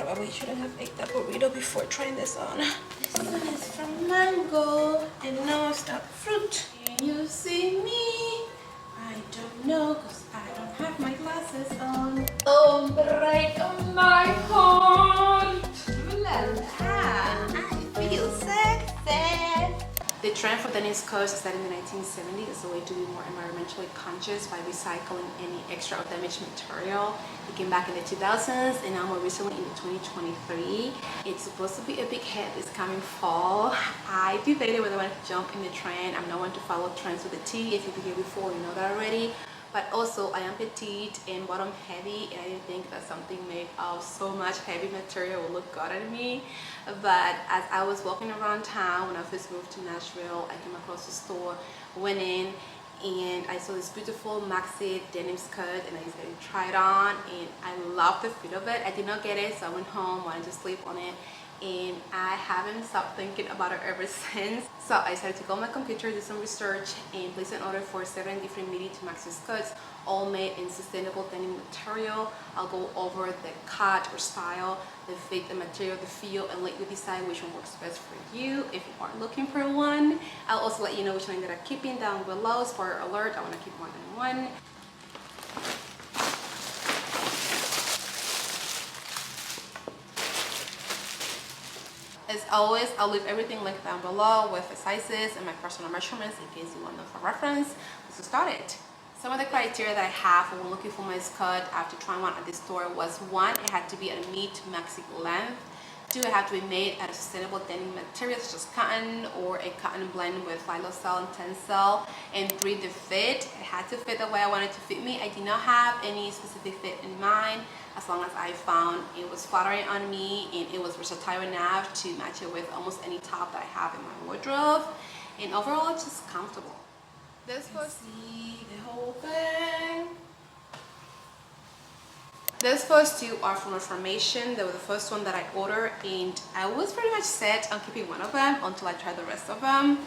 probably shouldn't have ate that burrito before trying this on. This one is from Mango and non-stop fruit. Can you see me? I don't know because I don't have my glasses on. Oh, break my heart. La la. I feel sexy. The trend for denim skirts started in the 1970s as a way to be more environmentally conscious by recycling any extra or damaged material. It came back in the 2000s and now more recently in the 2023. It's supposed to be a big hit this coming fall. I debated whether I wanted to jump in the trend. I'm not one to follow trends with a T. If you've been here before, you know that already. But also I am petite and bottom heavy, and I didn't think that something made of so much heavy material would look good on me. But as I was walking around town when I first moved to Nashville, I came across a store, went in, and I saw this beautiful maxi denim skirt, and I decided to try it on, and I loved the fit of it. I did not get it, so I went home, wanted to sleep on it, and I haven't stopped thinking about it ever since. So I decided to go on my computer, do some research, and place an order for 7 different Midi-Maxi skirts, all made in sustainable denim material. I'll go over the cut or style, the fit, the material, the feel, and let you decide which one works best for you if you are looking for one. I'll also let you know which one that I'm keeping down below. Spoiler alert, I want to keep more than one. As always, I'll leave everything linked down below with the sizes and my personal measurements in case you want them for reference. Let's get started. Some of the criteria that I have when looking for my skirt after trying one at the store was: 1, it had to be a mid-maxi length. 2, it had to be made out of sustainable denim materials such as cotton or a cotton blend with lilocell and tencel. And 3, the fit. It had to fit the way I wanted it to fit me. I did not have any specific fit in mind, as long as I found it was flattering on me and it was versatile enough to match it with almost any top that I have in my wardrobe. And overall, it's just comfortable. This was the whole thing. These first 2 are from Reformation. They were the first one that I ordered, and I was pretty much set on keeping one of them until I tried the rest of them.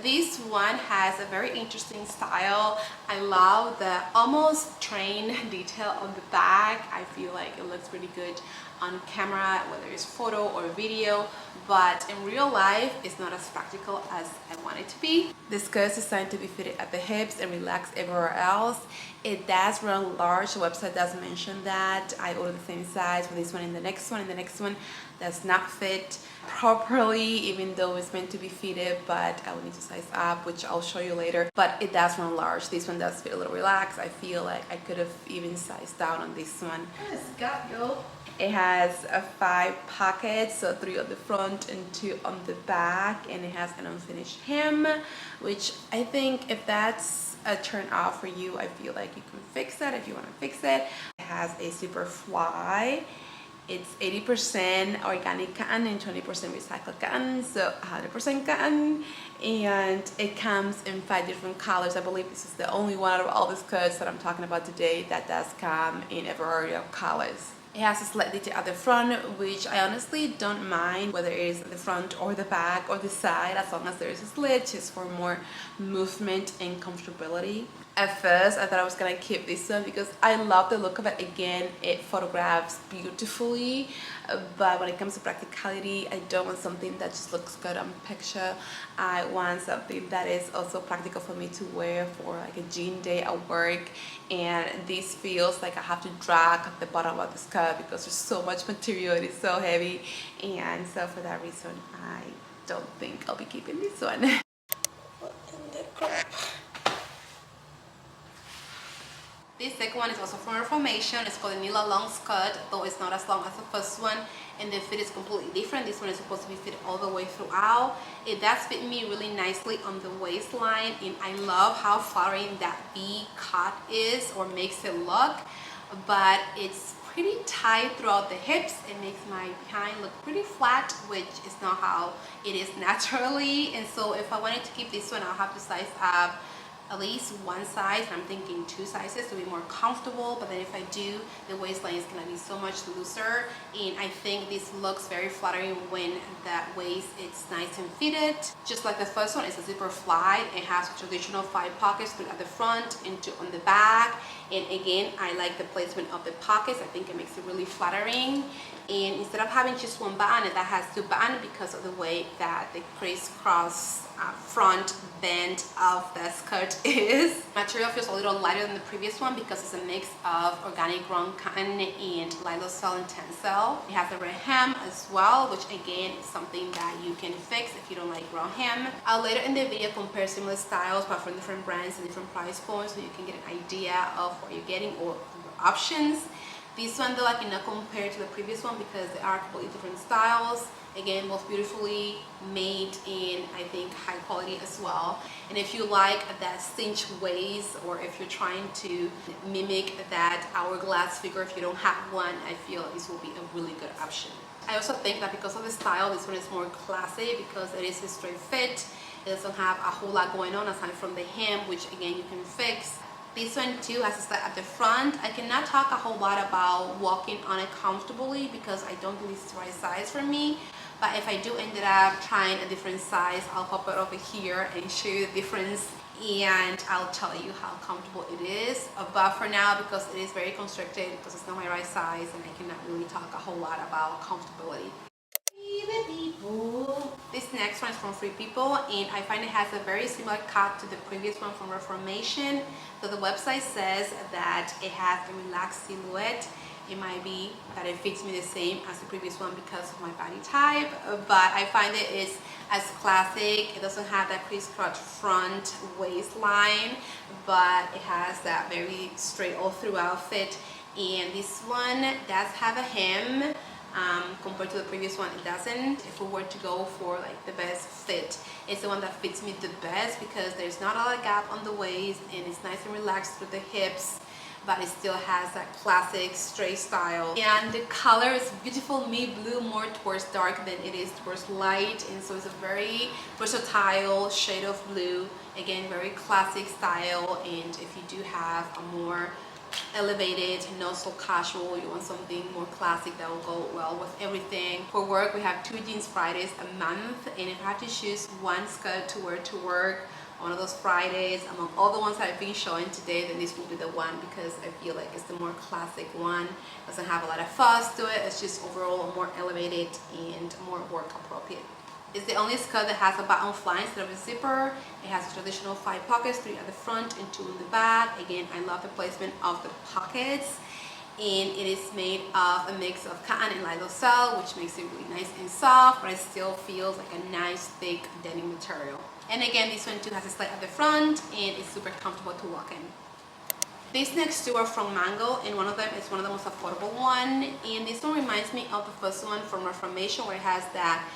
This one has a very interesting style. I love the almost train detail on the back. I feel like it looks pretty good on camera, whether it's photo or video, but in real life it's not as practical as I want it to be. The skirt is designed to be fitted at the hips and relax everywhere else. It does run large. The website does mention that. I ordered the same size for this one and the next one, and the next one does not fit properly, even though it's meant to be fitted, but I will need to size up, which I'll show you later. But it does run large. This one does feel a little relaxed. I feel like I could have even sized down on this one. Let's go. It has 5 pockets, so 3 on the front and 2 on the back, and it has an unfinished hem, which I think if that's a turn off for you, I feel like you can fix that if you want to fix it. It has a super fly. It's 80% organic cotton and 20% recycled cotton, so 100% cotton, and it comes in 5 different colors. I believe this is the only one out of all the skirts that I'm talking about today that does come in a variety of colors. It has a slight detail at the front, which I honestly don't mind, whether it is at the front or the back or the side, as long as there is a slit, just for more movement and comfortability. At first, I thought I was gonna keep this one because I love the look of it. Again, it photographs beautifully, but when it comes to practicality, I don't want something that just looks good on picture. I want something that is also practical for me to wear for like a jean day at work, and this feels like I have to drag the bottom of the skirt because there's so much material. It is so heavy, and so for that reason, I don't think I'll be keeping this one. What in the crap? This second one is also from Reformation. It's called a Nila long skirt, though it's not as long as the first one, and the fit is completely different. This one is supposed to be fit all the way throughout. It does fit me really nicely on the waistline, and I love how flattering that V cut is, or makes it look, but it's pretty tight throughout the hips. It makes my behind look pretty flat, which is not how it is naturally. And so if I wanted to keep this one, I'll have to size up at least 1 size. I'm thinking 2 sizes to be more comfortable, but then if I do, the waistline is going to be so much looser, and I think this looks very flattering when that waist is nice and fitted. Just like the first one, it's a zipper fly. It has a traditional 5 pockets, 3 at the front and 2 on the back, and again, I like the placement of the pockets. I think it makes it really flattering. And instead instead of having just one button, that has two buttons because of the way that the crisscross front bend of the skirt is. Material feels a little lighter than the previous one because it's a mix of organic grown cotton and lyocell and tencel. It has a red hem as well, which again is something that you can fix if you don't like raw hem. I'll later in the video compare similar styles but from different brands and different price points so you can get an idea of what you're getting or options. This one though I cannot compare to the previous one because they are completely different styles. Again, both beautifully made in, I think, high quality as well. And if you like that cinch waist, or if you're trying to mimic that hourglass figure if you don't have one, I feel this will be a really good option. I also think that because of the style, this one is more classy because it is a straight fit. It doesn't have a whole lot going on aside from the hem, which again you can fix. This one too has a slit at the front. I cannot talk a whole lot about walking on it comfortably because I don't think it's the right size for me. But if I do end up trying a different size, I'll pop it over here and show you the difference and I'll tell you how comfortable it is. But for now, because it is very constricted, because it's not my right size, and I cannot really talk a whole lot about comfortability. This next one is from Free People, and I find it has a very similar cut to the previous one from Reformation. So the website says that it has a relaxed silhouette. It might be that it fits me the same as the previous one because of my body type, but I find it is as classic. It doesn't have that crisscross front waistline, but it has that very straight all through outfit. And this one does have a hem. Compared to the previous one, it doesn't. If we were to go for like the best fit, it's the one that fits me the best because there's not a lot of gap on the waist and it's nice and relaxed through the hips, but it still has that classic straight style. And the color is beautiful mid blue, more towards dark than it is towards light, and so it's a very versatile shade of blue. Again, very classic style, and if you do have a more elevated, not so casual, you want something more classic that will go well with everything. For work, we have 2 jeans Fridays a month, and if I have to choose one skirt to wear to work one of those Fridays among all the ones that I've been showing today, then this will be the one because I feel like it's the more classic one. It doesn't have a lot of fuss to it. It's just overall more elevated and more work appropriate. It's the only skirt that has a button fly instead of a zipper. It has traditional 5 pockets, 3 at the front and 2 in the back. Again, I love the placement of the pockets. And it is made of a mix of cotton and lyocell, which makes it really nice and soft, but it still feels like a nice thick denim material. And again, this one too has a slit at the front and it's super comfortable to walk in. These next 2 are from Mango, and one of them is one of the most affordable one. And this one reminds me of the first one from Reformation, where it has that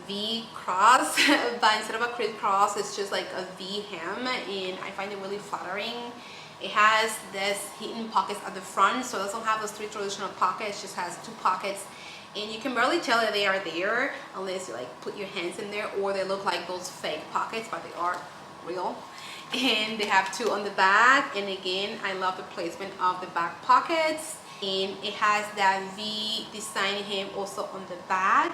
V cross, but instead of a crisscross, it's just like a V hem, and I find it really flattering. It has this hidden pockets at the front, so it doesn't have those 3 traditional pockets, it just has 2 pockets, and you can barely tell that they are there unless you like put your hands in there, or they look like those fake pockets, but they are real. And they have 2 on the back, and again, I love the placement of the back pockets, and it has that V design hem also on the back.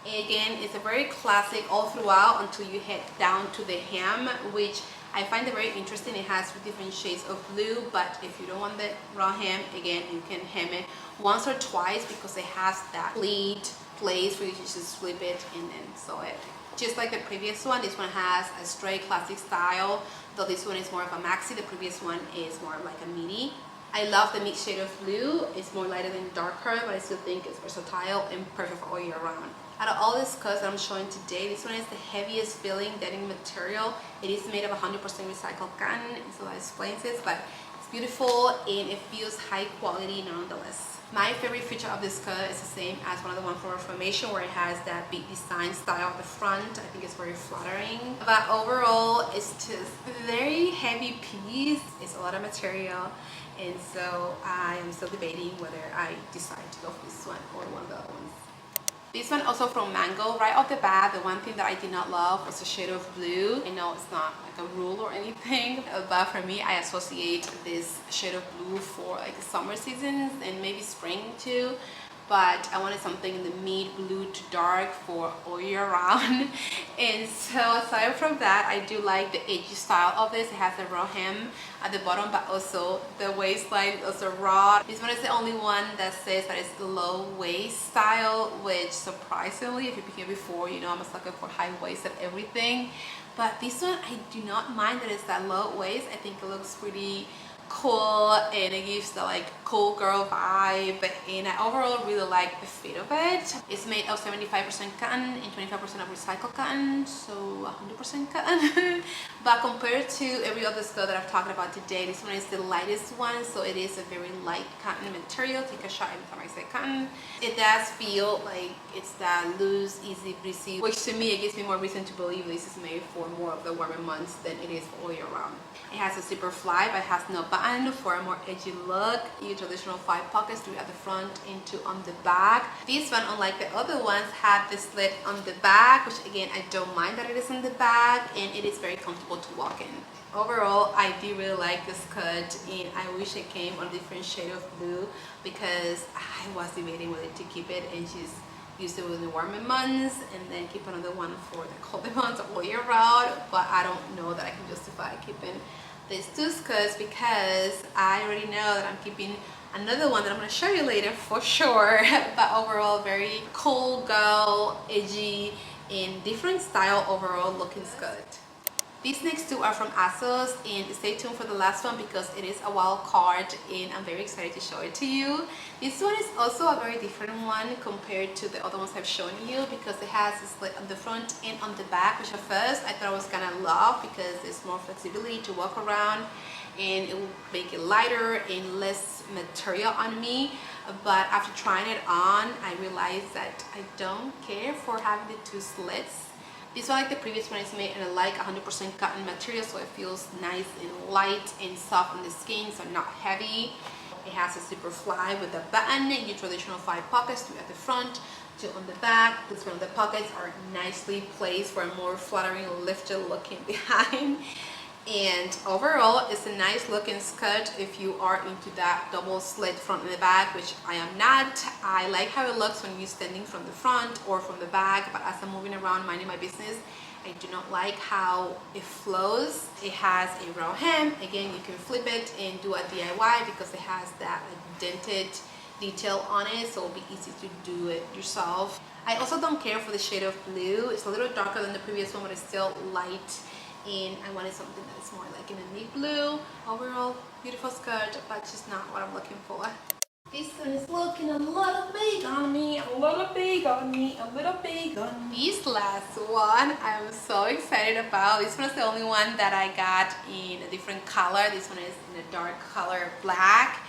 Again, it's a very classic all throughout until you head down to the hem, which I find it very interesting. It has 3 different shades of blue, but if you don't want the raw hem, again, you can hem it once or twice because it has that pleat place where you can just flip it and then sew it. Just like the previous one, this one has a straight classic style, though this one is more of a maxi. The previous one is more like a midi. I love the mixed shade of blue. It's more lighter than darker, but I still think it's versatile and perfect for all year round. Out of all the skirts that I'm showing today, this one is the heaviest feeling denim material. It is made of 100% recycled cotton, and so that explains it, but it's beautiful and it feels high quality nonetheless. My favorite feature of this skirt is the same as one of the one from Reformation, where it has that bead design style at the front. I think it's very flattering, but overall it's just a very heavy piece. It's a lot of material, and so I am still debating whether I decide to go for this one or one of the other ones. This one also from Mango. Right off the bat, the one thing that I did not love was the shade of blue. I know it's not like a rule or anything, but for me, I associate this shade of blue for like the summer seasons and maybe spring too. but I wanted something in the mid blue to dark for all year round. And so aside from that, I do like the edgy style of this. It has a raw hem at the bottom, but also the waistline is also raw. This one is the only one that says that it's low waist style, which surprisingly, if you've been here before, you know I'm a sucker for high waist and everything. But this one, I do not mind that it's that low waist. I think it looks pretty cool and it gives the like cool girl vibe, and I overall really like the fit of it. It's made of 75% cotton and 25% of recycled cotton, so 100% cotton. But compared to every other skirt that I've talked about today, this one is the lightest one, so it is a very light cotton material. Take a shot every time I say cotton. It does feel like it's that loose, easy breezy, which to me it gives me more reason to believe this is made for more of the warmer months than it is for all year round. It has a zipper fly but has no button for a more edgy look. You traditional 5 pockets, 3 at the front and 2 on the back. This one, unlike the other ones, had the slit on the back, which again I don't mind that it is on the back, and it is very comfortable to walk in. Overall, I do really like this cut, and I wish it came on a different shade of blue because I was debating whether to keep it and just use it in the warmer months and then keep another one for the colder months all year round, but I don't know that I can justify keeping these 2 skirts because I already know that I'm keeping another one that I'm going to show you later for sure. But overall, very cool girl, edgy, and different style overall looking skirt. These next 2 are from ASOS, and stay tuned for the last one because it is a wild card and I'm very excited to show it to you. This one is also a very different one compared to the other ones I've shown you because it has a slit on the front and on the back, which at first I thought I was gonna love because there's more flexibility to walk around and it will make it lighter and less material on me. But after trying it on, I realized that I don't care for having the 2 slits. This one, like the previous one, is made in a like 100% cotton material, so it feels nice and light and soft on the skin, so not heavy. It has a zipper fly with a button, your traditional 5 pockets, 3 at the front, 2 on the back. This one, the pockets are nicely placed for a more flattering, lifted looking behind. And overall, it's a nice looking skirt if you are into that double slit front and the back, which I am not. I like how it looks when you're standing from the front or from the back, but as I'm moving around minding my business, I do not like how it flows. It has a raw hem. Again, you can flip it and do a DIY because it has that dented detail on it, so it'll be easy to do it yourself. I also don't care for the shade of blue. It's a little darker than the previous one, but it's still light, and I wanted something that is more like in a navy blue. Overall, beautiful skirt, but just not what I'm looking for. This one is looking a little big on me, a little big on me, a little big on me. This last one I'm so excited about. This one is the only one that I got in a different color. This one is in a dark color black.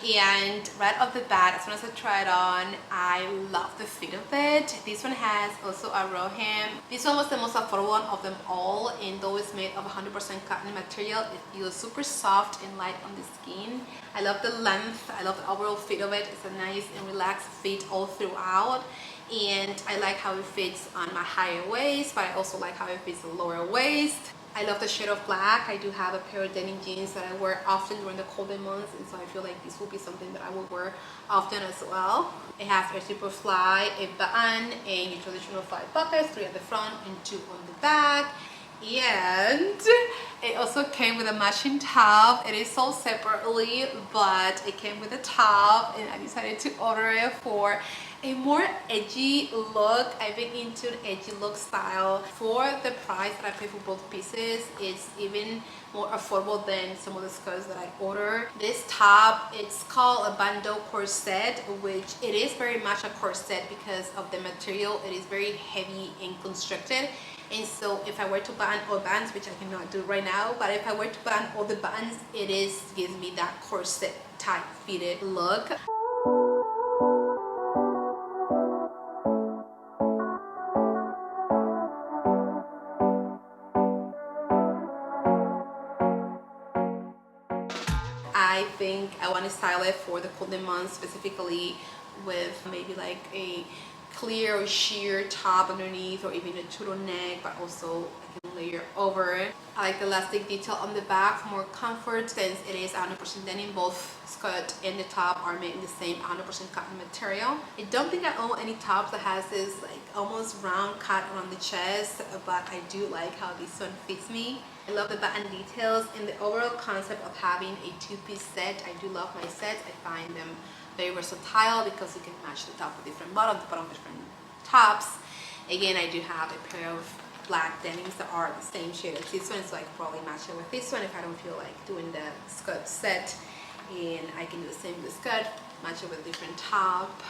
And right off the bat, as soon as I try it on, I love the fit of it. This one has also a raw hem. This one was the most affordable one of them all, and though it's made of 100% cotton material, it feels super soft and light on the skin. I love the length. I love the overall fit of it. It's a nice and relaxed fit all throughout, and I like how it fits on my higher waist, but I also like how it fits the lower waist. I love the shade of black. I do have a pair of denim jeans that I wear often during the colder months, and so I feel like this will be something that I will wear often as well. It has a zipper fly, a button, and your traditional 5 pockets, 3 at the front and 2 on the back. And it also came with a matching top. It is sold separately, but it came with a top, and I decided to order it for a more edgy look. I've been into an edgy look style. For the price that I paid for both pieces, it's even more affordable than some of the skirts that I ordered. This top, it's called a bandeau corset, which it is very much a corset because of the material. It is very heavy and constricted. And so if I were to button all buttons, which I cannot do right now, but if I were to button all the buttons, it gives me that corset type fitted look. I think I want to style it for the colder months, specifically with maybe like a clear or sheer top underneath, or even a turtleneck, but also I can layer over it. I like the elastic detail on the back for more comfort since it is 100% denim. Both skirt and the top are made in the same 100% cotton material. I don't think I own any tops that has this like almost round cut around the chest, but I do like how this one fits me. I love the button details and the overall concept of having a two-piece set. I do love my sets. I find them very versatile because you can match the top with different bottoms, the bottom with different tops. Again, I do have a pair of black denims that are the same shade as this one, so I could probably match it with this one if I don't feel like doing the skirt set. And I can do the same with the skirt, match it with a different top.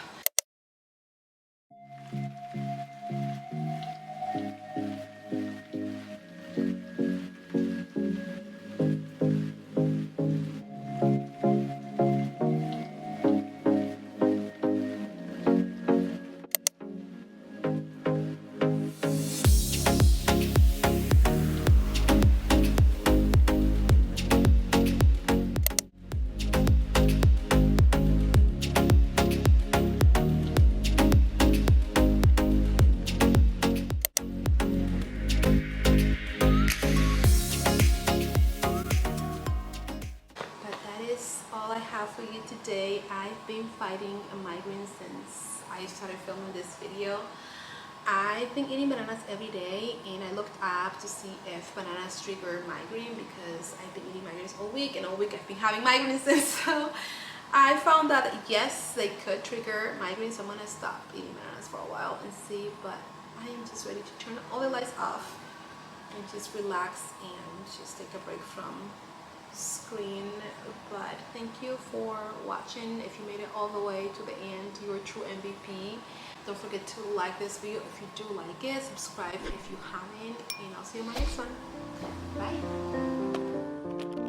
For you today. I've been fighting a migraine since I started filming this video. I've been eating bananas every day, and I looked up to see if bananas trigger migraine because I've been eating migraines all week, and all week I've been having migraines since. So I found that yes, they could trigger migraines. So I'm gonna stop eating bananas for a while and see, but I am just ready to turn all the lights off and just relax and just take a break from screen. But thank you for watching. If you made it all the way to the end, you're a true MVP. Don't forget to like this video if you do like it, subscribe if you haven't, and I'll see you in my next one. Bye.